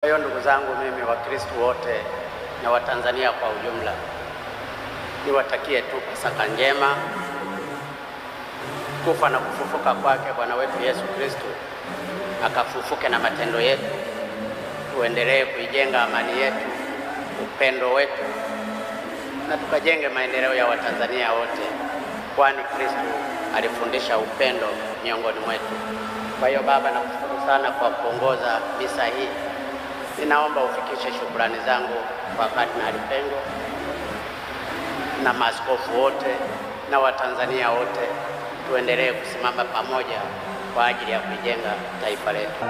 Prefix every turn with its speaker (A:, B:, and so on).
A: Kwa hiyo ndugu zangu, mimi Wakristo wote na Watanzania kwa ujumla, niwatakie tu Pasaka njema. Kufa na kufufuka kwake Bwana wetu Yesu Kristo, akafufuke na matendo yetu, tuendelee kuijenga amani yetu, upendo wetu, na tukajenge maendeleo ya Watanzania wote, kwani Kristo alifundisha upendo miongoni mwetu. Kwa hiyo Baba, nakushukuru sana kwa kuongoza misa hii. Ninaomba ufikishe shukrani zangu kwa Kardinali Pengo na maaskofu wote na Watanzania wote, tuendelee kusimama pamoja kwa ajili ya kujenga taifa letu.